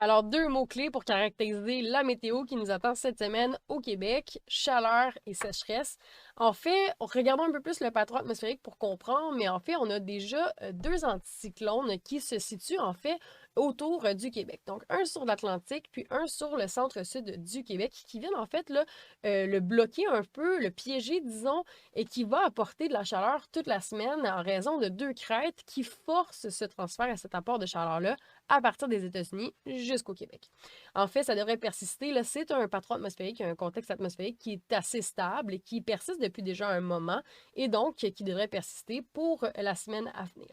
Alors, deux mots-clés pour caractériser la météo qui nous attend cette semaine au Québec, chaleur et sécheresse. En fait, regardons un peu plus le patron atmosphérique pour comprendre, mais en fait, on a déjà deux anticyclones qui se situent en fait autour du Québec. Donc, un sur l'Atlantique, puis un sur le centre-sud du Québec, qui viennent en fait là, le bloquer un peu, le piéger, disons, et qui va apporter de la chaleur toute la semaine en raison de deux crêtes qui forcent ce transfert et cet apport de chaleur-là à partir des États-Unis jusqu'au Québec. En fait, ça devrait persister. Là, c'est un patron atmosphérique, un contexte atmosphérique qui est assez stable et qui persiste depuis déjà un moment et donc qui devrait persister pour la semaine à venir.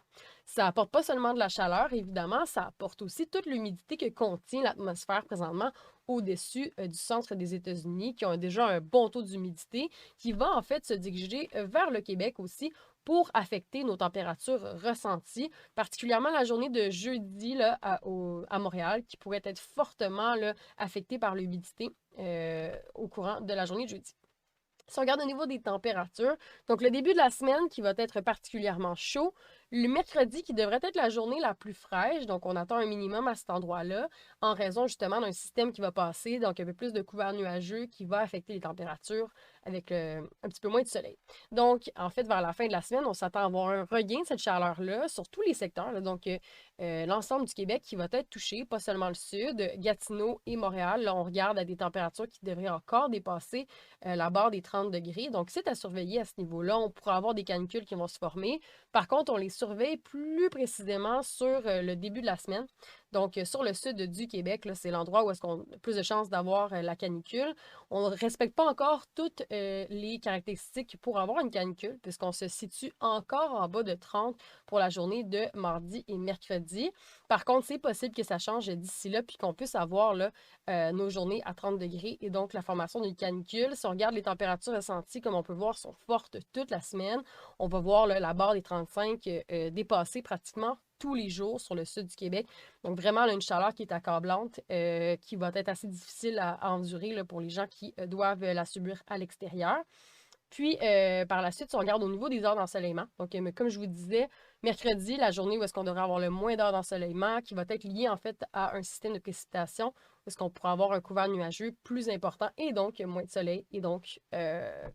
Ça apporte pas seulement de la chaleur, évidemment, ça apporte aussi toute l'humidité que contient l'atmosphère présentement au-dessus du centre des États-Unis, qui ont déjà un bon taux d'humidité, qui va en fait se diriger vers le Québec aussi pour affecter nos températures ressenties, particulièrement la journée de jeudi là, à Montréal, qui pourrait être fortement là, affectée par l'humidité au courant de la journée de jeudi. Si on regarde au niveau des températures, donc le début de la semaine qui va être particulièrement chaud, le mercredi qui devrait être la journée la plus fraîche, donc on attend un minimum à cet endroit-là, en raison justement d'un système qui va passer, donc un peu plus de couvert nuageux qui va affecter les températures avec un petit peu moins de soleil. Donc, en fait, vers la fin de la semaine, on s'attend à avoir un regain de cette chaleur-là sur tous les secteurs, là, donc l'ensemble du Québec qui va être touché, pas seulement le sud, Gatineau et Montréal. Là, on regarde à des températures qui devraient encore dépasser la barre des 30 degrés. Donc, c'est à surveiller à ce niveau-là. On pourra avoir des canicules qui vont se former. Par contre, on les surveille plus précisément sur le début de la semaine. Donc, sur le sud du Québec, c'est l'endroit où est-ce qu'on a plus de chances d'avoir la canicule. On ne respecte pas encore toutes les caractéristiques pour avoir une canicule, puisqu'on se situe encore en bas de 30 pour la journée de mardi et mercredi. Par contre, c'est possible que ça change d'ici là, puis qu'on puisse avoir là, nos journées à 30 degrés et donc la formation d'une canicule. Si on regarde les températures ressenties, comme on peut voir, sont fortes toute la semaine. On va voir là, la barre des 35 dépasser pratiquement tous les jours sur le sud du Québec. Donc vraiment, là, une chaleur qui est accablante, qui va être assez difficile à endurer là, pour les gens qui doivent la subir à l'extérieur. Puis, par la suite, si on regarde au niveau des heures d'ensoleillement, donc comme je vous disais, mercredi, la journée où est-ce qu'on devrait avoir le moins d'heures d'ensoleillement, qui va être lié en fait à un système de précipitation, où est-ce qu'on pourra avoir un couvert nuageux plus important et donc moins de soleil et donc,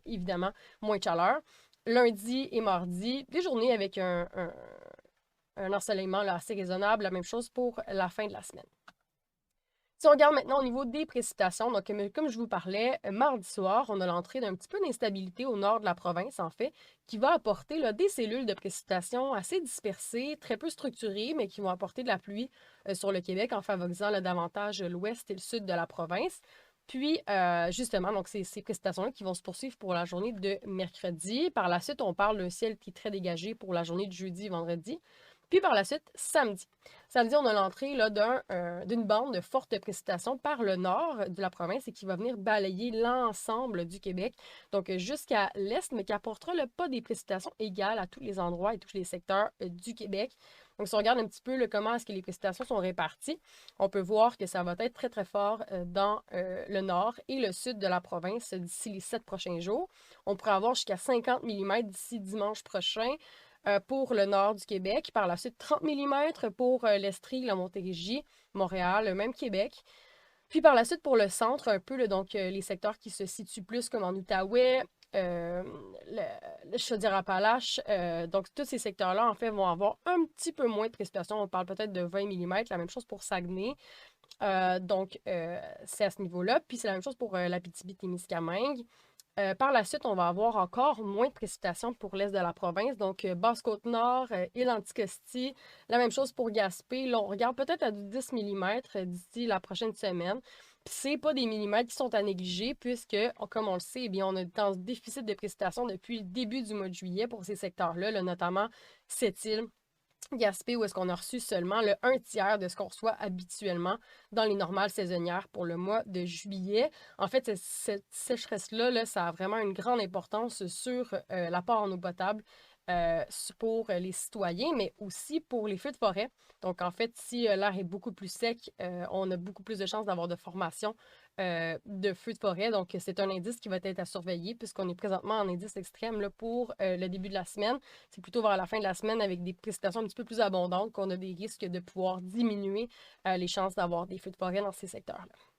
évidemment, moins de chaleur. Lundi et mardi, des journées avec un ensoleillement là, assez raisonnable, la même chose pour la fin de la semaine. Si on regarde maintenant au niveau des précipitations, donc comme je vous parlais, mardi soir, on a l'entrée d'un petit peu d'instabilité au nord de la province, en fait, qui va apporter là, des cellules de précipitation assez dispersées, très peu structurées, mais qui vont apporter de la pluie sur le Québec en favorisant là, davantage l'ouest et le sud de la province. Puis, justement, donc ces précipitations-là qui vont se poursuivre pour la journée de mercredi. Par la suite, on parle d'un ciel qui est très dégagé pour la journée de jeudi et vendredi. Puis par la suite, samedi. Samedi, on a l'entrée d'une bande de fortes précipitations par le nord de la province et qui va venir balayer l'ensemble du Québec, donc jusqu'à l'est, mais qui apportera pas des précipitations égales à tous les endroits et tous les secteurs du Québec. Donc, si on regarde un petit peu comment est-ce que les précipitations sont réparties, on peut voir que ça va être très, très fort dans le nord et le sud de la province d'ici les 7 prochains jours. On pourrait avoir jusqu'à 50 mm d'ici dimanche prochain pour le nord du Québec. Par la suite, 30 mm pour l'Estrie, la Montérégie, Montréal, même Québec. Puis par la suite, pour le centre, un peu, là, donc les secteurs qui se situent plus comme en Outaouais, euh, le Chaudière-Appalaches, donc tous ces secteurs-là, en fait, vont avoir un petit peu moins de précipitations. On parle peut-être de 20 mm. La même chose pour Saguenay. Donc, c'est à ce niveau-là. Puis c'est la même chose pour l'Abitibi-Témiscamingue. Par la suite, on va avoir encore moins de précipitations pour l'est de la province, donc Basse-Côte-Nord, île Anticosti, la même chose pour Gaspé. Là, on regarde peut-être à du 10 mm d'ici la prochaine semaine. Puis c'est pas des millimètres qui sont à négliger puisque, comme on le sait, eh bien, on a un déficit de précipitations depuis le début du mois de juillet pour ces secteurs-là, là, notamment cette île. Gaspé, où est-ce qu'on a reçu seulement le 1 tiers de ce qu'on reçoit habituellement dans les normales saisonnières pour le mois de juillet. En fait, cette sécheresse-là, là, ça a vraiment une grande importance sur l'apport en eau potable pour les citoyens, mais aussi pour les feux de forêt. Donc, en fait, si l'air est beaucoup plus sec, on a beaucoup plus de chances d'avoir de formation de feux de forêt. Donc, c'est un indice qui va être à surveiller puisqu'on est présentement en indice extrême là, pour le début de la semaine. C'est plutôt vers la fin de la semaine avec des précipitations un petit peu plus abondantes qu'on a des risques de pouvoir diminuer les chances d'avoir des feux de forêt dans ces secteurs-là.